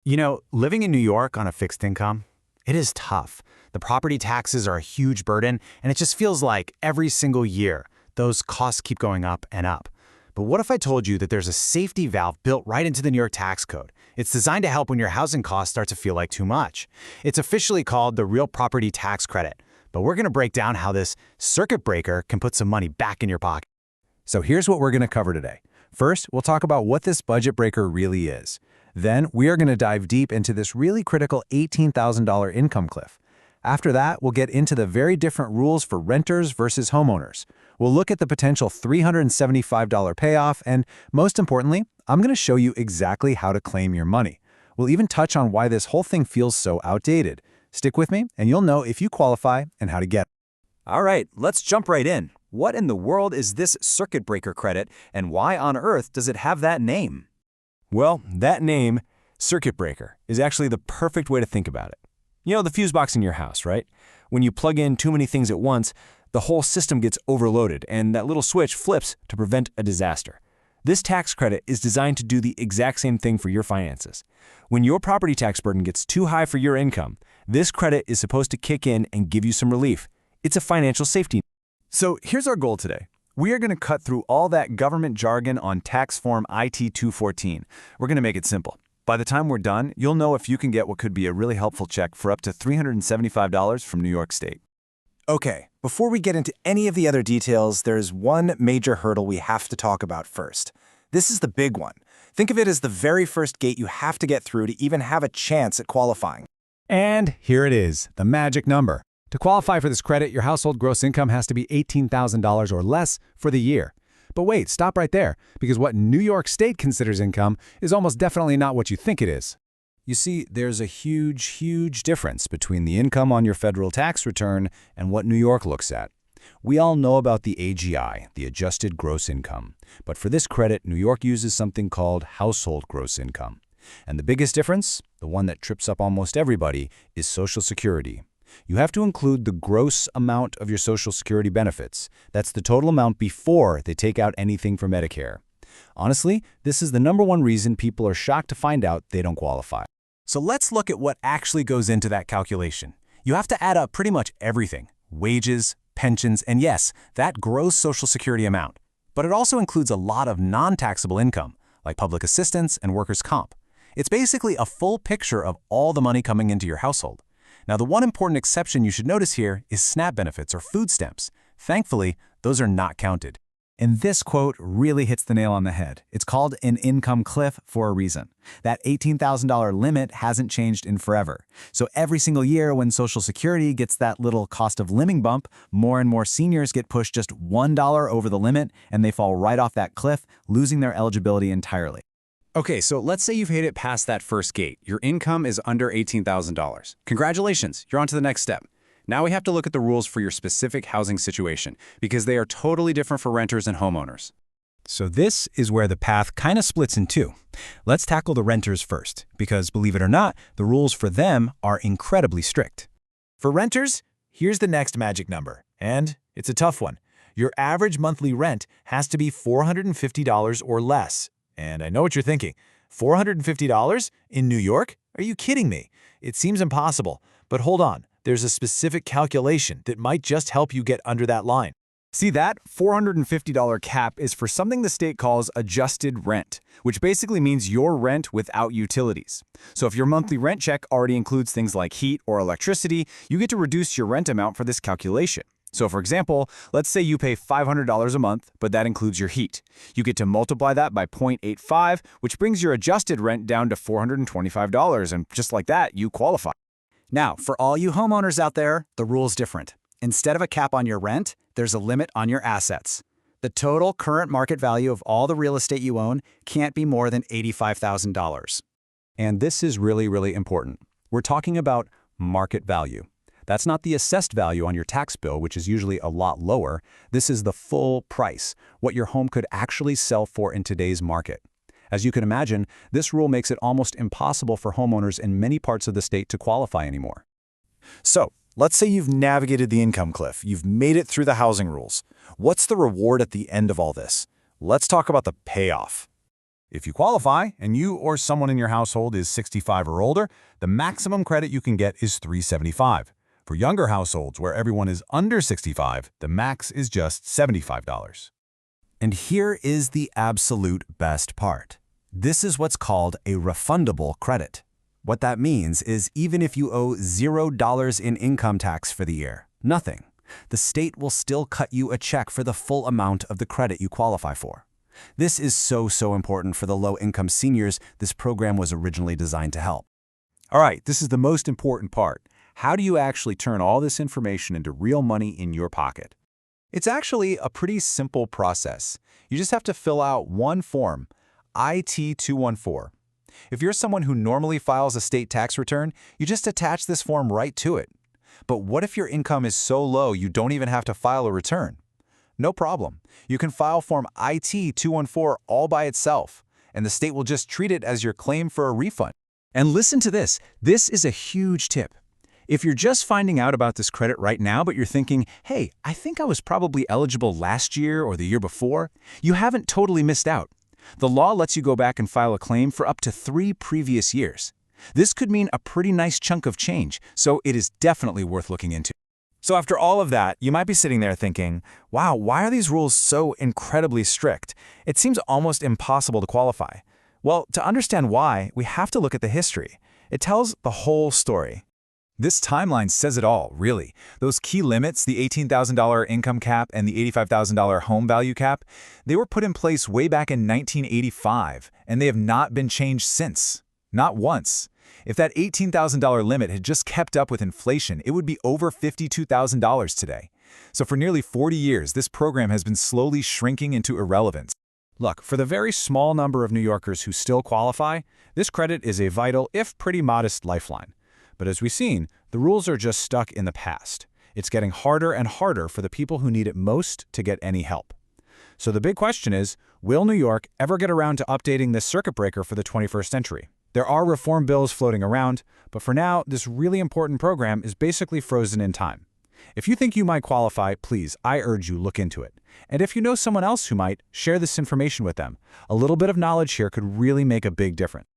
Living in New York on a fixed income, it is tough. The property taxes are a huge burden, and it just feels like every single year, those costs keep going up and up. But what if I told you that there's a safety valve built right into the New York tax code? It's designed to help when your housing costs start to feel like too much. It's officially called the Real Property Tax Credit. But we're going to break down how this circuit breaker can put some money back in your pocket. So here's what we're going to cover today. First, we'll talk about what this budget breaker really is. Then, we are going to dive deep into this really critical $18,000 income cliff. After that, we'll get into the very different rules for renters versus homeowners. We'll look at the potential $375 payoff, and most importantly, I'm going to show you exactly how to claim your money. We'll even touch on why this whole thing feels so outdated. Stick with me, and you'll know if you qualify and how to get it. All right, let's jump right in. What in the world is this circuit breaker credit, and why on earth does it have that name? Well, that name, circuit breaker, is actually the perfect way to think about it. You know the fuse box in your house, right? When you plug in too many things at once, the whole system gets overloaded, and that little switch flips to prevent a disaster. This tax credit is designed to do the exact same thing for your finances. When your property tax burden gets too high for your income, this credit is supposed to kick in and give you some relief. It's a financial safety net. So here's our goal today. We are going to cut through all that government jargon on tax form IT-214. We're going to make it simple. By the time we're done, you'll know if you can get what could be a really helpful check for up to $375 from New York State. Okay, before we get into any of the other details, there's one major hurdle we have to talk about first. This is the big one. Think of it as the very first gate you have to get through to even have a chance at qualifying. And here it is, the magic number. To qualify for this credit, your household gross income has to be $18,000 or less for the year. But wait, stop right there, because what New York State considers income is almost definitely not what you think it is. You see, there's a huge difference between the income on your federal tax return and what New York looks at. We all know about the AGI, the adjusted gross income. But for this credit, New York uses something called household gross income. And the biggest difference, the one that trips up almost everybody, is Social Security. You have to include the gross amount of your Social Security benefits. That's the total amount before they take out anything for Medicare. Honestly, this is the #1 reason people are shocked to find out they don't qualify. So let's look at what actually goes into that calculation. You have to add up pretty much everything: wages, pensions, and yes, that gross Social Security amount. But it also includes a lot of non-taxable income, like public assistance and workers' comp. It's basically a full picture of all the money coming into your household. Now, the one important exception you should notice here is SNAP benefits or food stamps. Thankfully, those are not counted. And this quote really hits the nail on the head. It's called an income cliff for a reason. That $18,000 limit hasn't changed in forever. So every single year when Social Security gets that little cost of living bump, more and more seniors get pushed just $1 over the limit, and they fall right off that cliff, losing their eligibility entirely. Okay, so let's say you've hit it past that first gate. Your income is under $18,000. Congratulations, you're on to the next step. Now we have to look at the rules for your specific housing situation, because they are totally different for renters and homeowners. So this is where the path kind of splits in two. Let's tackle the renters first, because believe it or not, the rules for them are incredibly strict. For renters, here's the next magic number, and it's a tough one. Your average monthly rent has to be $450 or less. And I know what you're thinking. $450 in New York? Are you kidding me? It seems impossible. But hold on, there's a specific calculation that might just help you get under that line. See, that $450 cap is for something the state calls adjusted rent, which basically means your rent without utilities. So if your monthly rent check already includes things like heat or electricity, you get to reduce your rent amount for this calculation. So for example, let's say you pay $500 a month, but that includes your heat. You get to multiply that by 0.85, which brings your adjusted rent down to $425, and just like that, you qualify. Now, for all you homeowners out there, the rule's different. Instead of a cap on your rent, there's a limit on your assets. The total current market value of all the real estate you own can't be more than $85,000. And this is really important. We're talking about market value. That's not the assessed value on your tax bill, which is usually a lot lower. This is the full price, what your home could actually sell for in today's market. As you can imagine, this rule makes it almost impossible for homeowners in many parts of the state to qualify anymore. So, let's say you've navigated the income cliff. You've made it through the housing rules. What's the reward at the end of all this? Let's talk about the payoff. If you qualify and you or someone in your household is 65 or older, the maximum credit you can get is $375. For younger households where everyone is under 65, the max is just $75. And here is the absolute best part. This is what's called a refundable credit. What that means is even if you owe $0 in income tax for the year, nothing, the state will still cut you a check for the full amount of the credit you qualify for. This is so important for the low-income seniors this program was originally designed to help. All right, this is the most important part. How do you actually turn all this information into real money in your pocket? It's actually a pretty simple process. You just have to fill out one form, IT-214. If you're someone who normally files a state tax return, you just attach this form right to it. But what if your income is so low you don't even have to file a return? No problem. You can file Form IT-214 all by itself, and the state will just treat it as your claim for a refund. And listen to this. This is a huge tip. If you're just finding out about this credit right now, but you're thinking, hey, I think I was probably eligible last year or the year before, you haven't totally missed out. The law lets you go back and file a claim for up to 3 previous years. This could mean a pretty nice chunk of change, so it is definitely worth looking into. So after all of that, you might be sitting there thinking, wow, why are these rules so incredibly strict? It seems almost impossible to qualify. Well, to understand why, we have to look at the history. It tells the whole story. This timeline says it all, really. Those key limits, the $18,000 income cap and the $85,000 home value cap, they were put in place way back in 1985, and they have not been changed since. Not once. If that $18,000 limit had just kept up with inflation, it would be over $52,000 today. So for nearly 40 years, this program has been slowly shrinking into irrelevance. Look, for the very small number of New Yorkers who still qualify, this credit is a vital, if pretty modest, lifeline. But as we've seen, the rules are just stuck in the past. It's getting harder and harder for the people who need it most to get any help. So the big question is, will New York ever get around to updating this circuit breaker for the 21st century? There are reform bills floating around, but for now, this really important program is basically frozen in time. If you think you might qualify, please, I urge you, look into it. And if you know someone else who might, share this information with them. A little bit of knowledge here could really make a big difference.